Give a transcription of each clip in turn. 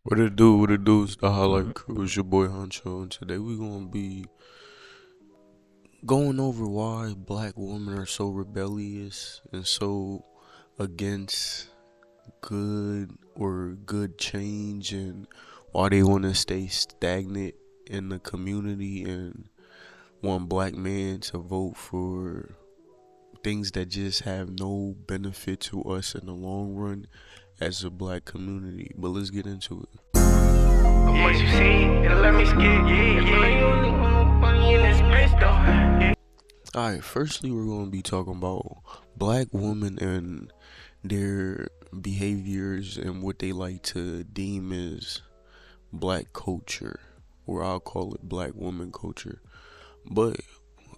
What it do? What it do? It's the Highlight Crew. It's your boy Honcho, and today we gonna be going over why black women are so rebellious and so against good change, and why they want to stay stagnant in the community and want black men to vote for things that just have no benefit to us in the long run as a black community. But let's get into it. Once you see it, let me skip. Money in this bitch though. Alright, firstly, we're going to be talking about black women and their behaviors and what they like to deem as black culture, or I'll call it black woman culture. But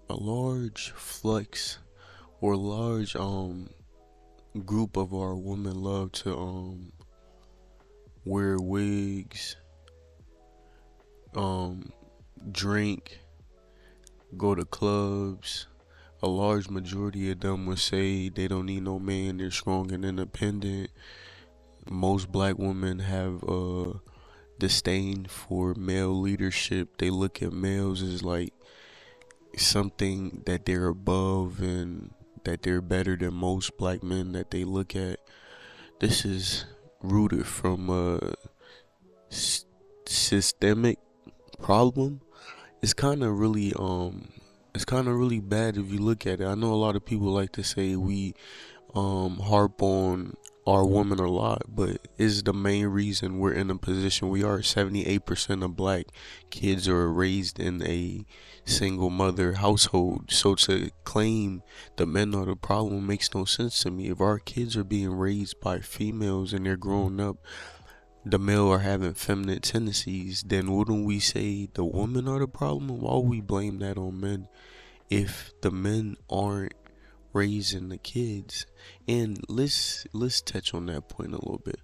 a large flex or large group of our women love to wear wigs, drink, go to clubs. A large majority of them would say they don't need no man, they're strong and independent. Most black women have a disdain for male leadership. They look at males as like something that they're above and that they're better than most black men that they look at. This is rooted from a systemic problem. It's kind of really bad if you look at it. I know a lot of people like to say we harp on our women a lot, but is the main reason we're in the position we are. 78% of black kids are raised in a single mother household. So to claim the men are the problem makes no sense to me. If our kids are being raised by females and they're growing up, the male are having feminine tendencies, then wouldn't we say the women are the problem? Why would we blame that on men if the men aren't raising the kids? And let's touch on that point a little bit.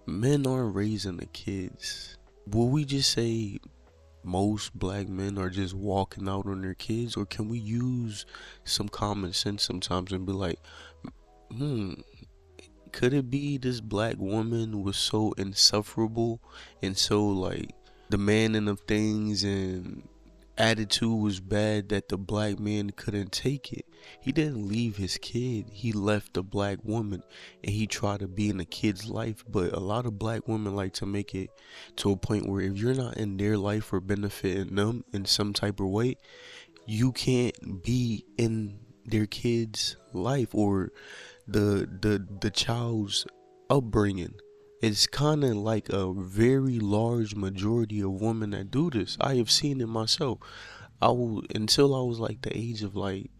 Men aren't raising the kids. Will we just say most black men are just walking out on their kids, or can we use some common sense sometimes and be like, hmm, could it be this black woman was so insufferable and so like demanding of things and attitude was bad that the black man couldn't take it? He didn't leave his kid, he left the black woman, and he tried to be in the kid's life. But a lot of black women like to make it to a point where if you're not in their life or benefiting them in some type of way, you can't be in their kid's life or the child's upbringing. It's kind of like a very large majority of women that do this. I have seen it myself. Until I was like the age of like,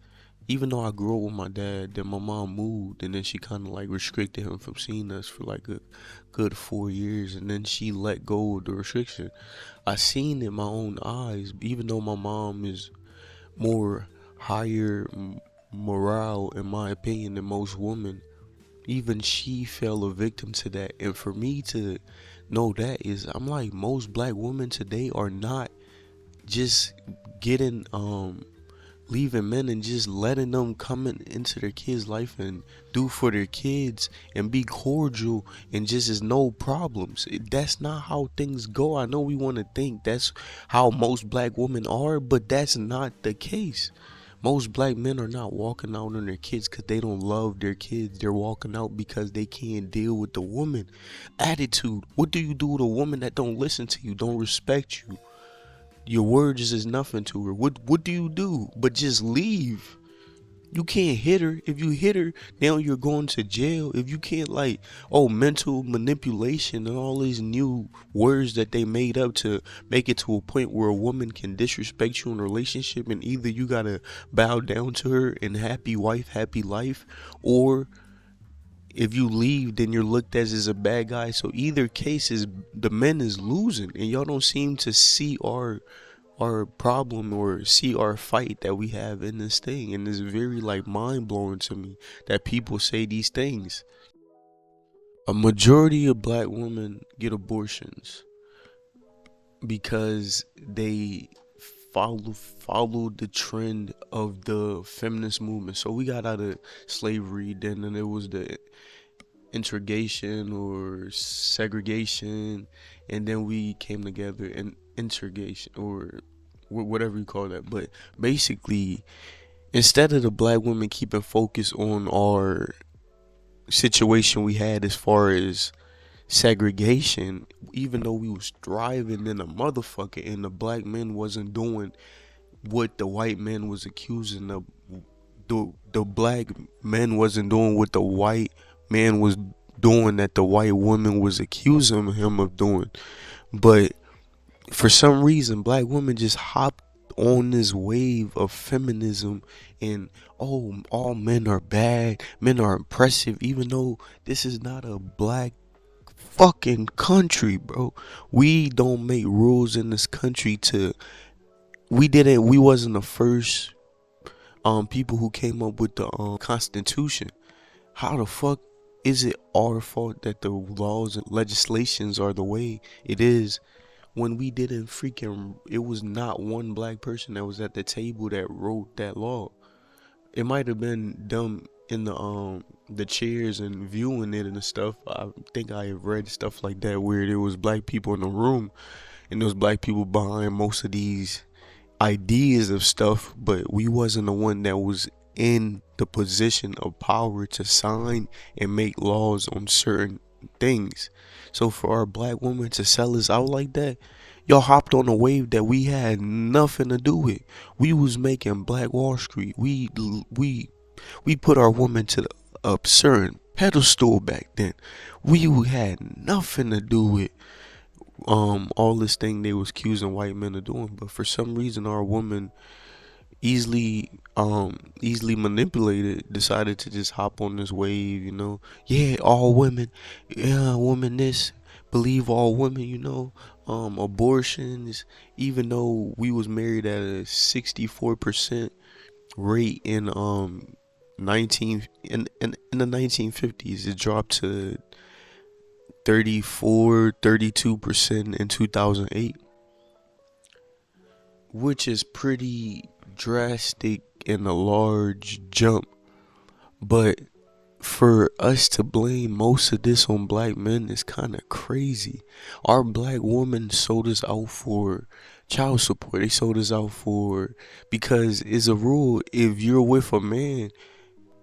even though I grew up with my dad, then my mom moved, and then she kind of like restricted him from seeing us for like a good 4 years, and then she let go of the restriction. I seen it in my own eyes, even though my mom is more higher morale, in my opinion, than most women. Even she fell a victim to that. And for me to know that is, I'm like, most black women today are not just getting leaving men and just letting them come into their kids' life and do for their kids and be cordial and just is no problems. That's not how things go. I know we want to think that's how most black women are, but that's not the case. Most black men are not walking out on their kids because they don't love their kids. They're walking out because they can't deal with the woman attitude. What do you do with a woman that don't listen to you, don't respect you? Your words is nothing to her. What do you do? But just leave. You can't hit her. If you hit her, now you're going to jail. If you can't, like, oh, mental manipulation and all these new words that they made up to make it to a point where a woman can disrespect you in a relationship, and either you gotta bow down to her and happy wife, happy life, or if you leave, then you're looked at as a bad guy. So either case is the men is losing, and y'all don't seem to see our problem or see our fight that we have in this thing. And it's very like mind blowing to me that people say these things. A majority of black women get abortions because they follow the trend of the feminist movement. So we got out of slavery, then and it was the integration or segregation, and then we came together in integration or whatever you call that. But basically, instead of the black women keeping focus on our situation we had as far as segregation, even though we was thriving in a motherfucker and the black men wasn't doing what the white men was accusing of, the black men wasn't doing what the white man was doing that the white woman was accusing him of doing. But for some reason, black women just hopped on this wave of feminism and, oh, all men are bad, men are oppressive, even though this is not a black fucking country, bro. We don't make rules in this country to, we wasn't the first people who came up with the constitution. How the fuck is it our fault that the laws and legislations are the way it is when we didn't freaking, it was not one black person that was at the table that wrote that law. It might have been dumb in the chairs and viewing it and stuff. I think I have read stuff like that where there was black people in the room and there was black people behind most of these ideas of stuff, but we wasn't the one that was in the position of power to sign and make laws on certain things. So for our black women to sell us out like that, y'all hopped on a wave that we had nothing to do with. We was making Black Wall Street. We put our women to the absurd pedestal back then. We had nothing to do with all this thing they was accusing white men of doing. But for some reason, our woman easily manipulated, decided to just hop on this wave, yeah, all women, yeah, women this, believe all women, abortions, even though we was married at a 64% rate in 19 in the 1950s. It dropped to 32% in 2008, which is pretty drastic and a large jump. But for us to blame most of this on black men is kind of crazy. Our black woman sold us out for child support. They sold us out for, because it's a rule, if you're with a man,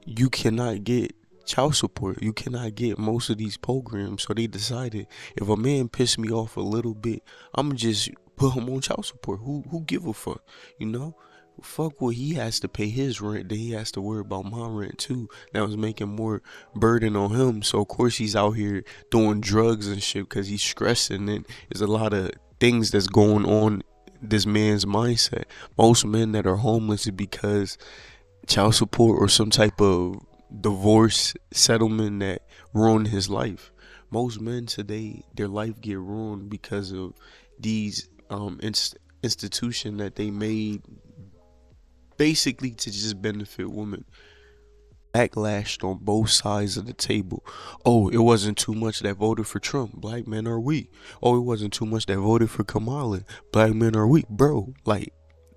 you cannot get child support. You cannot get most of these programs. So they decided, if a man pissed me off a little bit, I'm just put him on child support. Who give a fuck? Fuck what he has to pay his rent, then he has to worry about my rent too. That was making more burden on him. So of course he's out here doing drugs and shit because he's stressing, and there's a lot of things that's going on this man's mindset. Most men that are homeless is because child support or some type of divorce settlement that ruined his life. Most men today, their life get ruined because of these institution that they made basically to just benefit women. Backlashed on both sides of the table. Oh, it wasn't too much that voted for Trump. Black men are weak. Oh, it wasn't too much that voted for Kamala. Black men are weak. Bro, like,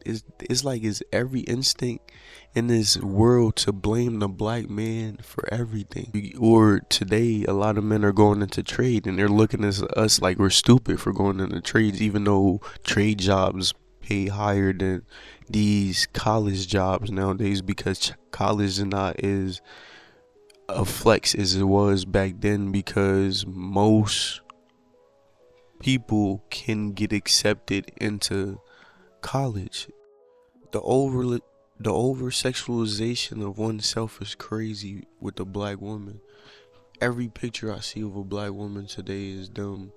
it's like it's every instinct in this world to blame the black man for everything. Or today, a lot of men are going into trade and they're looking at us like we're stupid for going into trades, even though trade jobs pay higher than these college jobs nowadays, because college is not as a flex as it was back then, because most people can get accepted into college. The over sexualization of oneself is crazy with the black woman. Every picture I see of a black woman today is them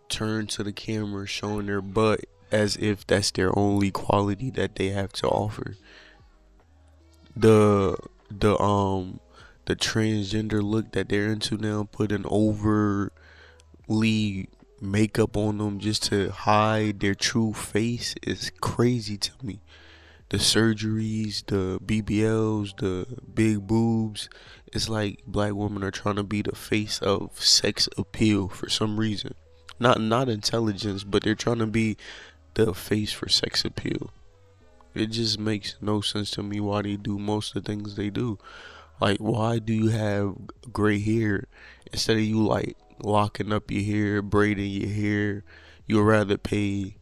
turned to the camera showing their butt as if that's their only quality that they have to offer. The transgender look that they're into now, putting overly makeup on them just to hide their true face, is crazy to me. The surgeries, the BBLs, the big boobs, it's like black women are trying to be the face of sex appeal for some reason. Not intelligence, but they're trying to be the face for sex appeal. It just makes no sense to me why they do most of the things they do. Like, why do you have gray hair Instead of you like locking up your hair, braiding your hair, you'd rather pay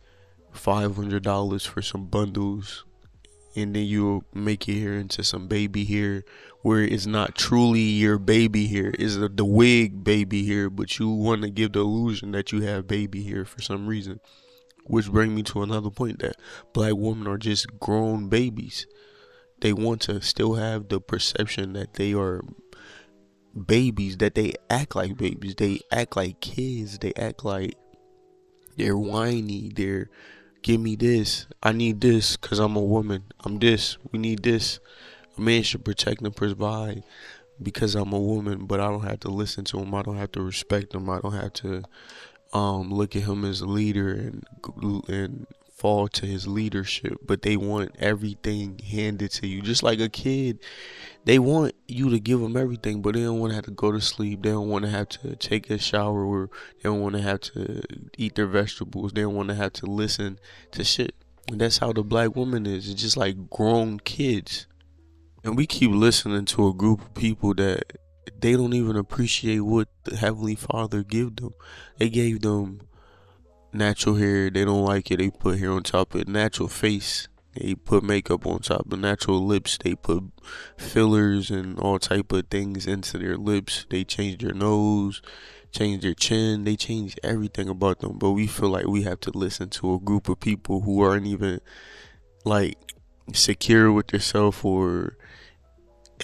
$500 for some bundles, and then you'll make your hair into some baby hair where it's not truly your baby hair, it's the wig baby hair, but you want to give the illusion that you have baby hair for some reason. Which brings me to another point, that black women are just grown babies. They want to still have the perception that they are babies, that they act like babies, they act like kids, they act like they're whiny, they're give me this, I need this because I'm a woman, I'm this, we need this. A man should protect and provide because I'm a woman, but I don't have to listen to him, I don't have to respect him, I don't have to look at him as a leader and fall to his leadership. But they want everything handed to you, just like a kid. They want you to give them everything, but they don't want to have to go to sleep, they don't want to have to take a shower, or they don't want to have to eat their vegetables, they don't want to have to listen to shit. And that's how the black woman is. It's just like grown kids. And we keep listening to a group of people that they don't even appreciate what the Heavenly Father gave them. They gave them natural hair, they don't like it, they put hair on top of it. Natural face, they put makeup on top of. Natural lips, they put fillers and all type of things into their lips. They change their nose, change their chin, they change everything about them. But we feel like we have to listen to a group of people who aren't even like secure with themselves or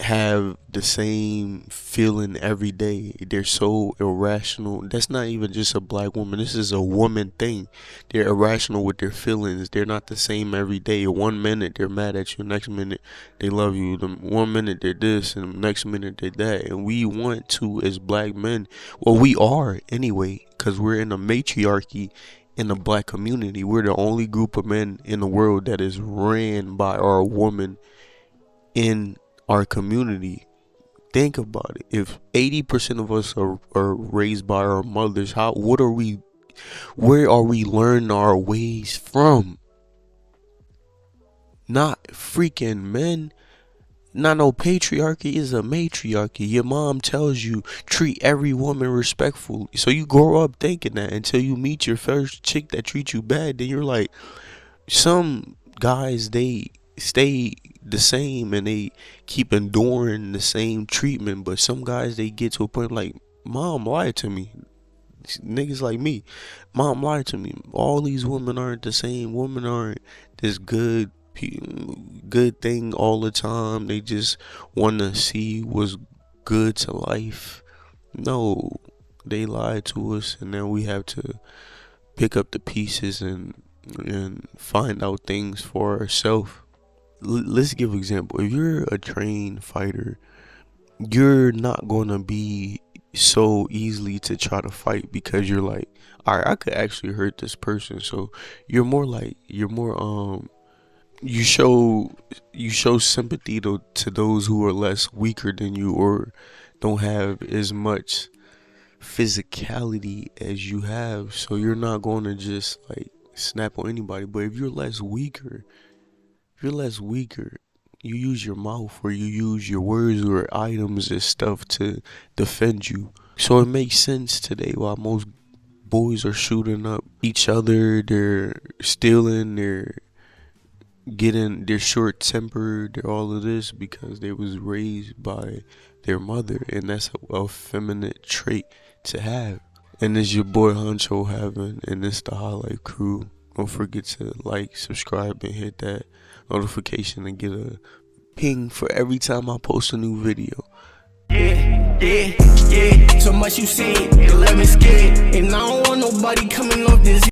have the same feeling every day. They're so irrational. That's not even just a black woman, this is a woman thing. They're irrational with their feelings. They're not the same every day. One minute they're mad at you, next minute they love you. The one minute they're this, and the next minute they're that. And we want to, as black men, well, we are anyway, because we're in a matriarchy in the black community. We're the only group of men in the world that is ran by our woman in our community. Think about it. If 80% of us are raised by our mothers, where are we learning our ways from? Not freaking men. Not no patriarchy, is a matriarchy. Your mom tells you treat every woman respectfully. So you grow up thinking that until you meet your first chick that treats you bad. Then you're like, some guys, they stay the same and they keep enduring the same treatment, but some guys, they get to a point like, mom lied to me. Niggas like me, mom lied to me. All these women aren't the same. Women aren't this good thing all the time. They just want to see what's good to life. No, they lied to us, and then we have to pick up the pieces and find out things for ourselves. Let's give an example. If you're a trained fighter, you're not gonna be so easily to try to fight because you're like, all right, I could actually hurt this person. So you're more you show sympathy to those who are less weaker than you or don't have as much physicality as you have. So you're not going to just like snap on anybody. But if you're less weaker, you use your mouth or you use your words or items and stuff to defend you. So it makes sense today why most boys are shooting up each other, they're stealing, they're short-tempered, they're all of this because they was raised by their mother, and that's a feminine trait to have. And it's your boy Huncho Heaven, and it's the Highlight Crew. Don't forget to like, subscribe, and hit that notification and get a ping for every time I post a new video. Yeah. So much you seen, it let me skid. And I don't want nobody coming off this.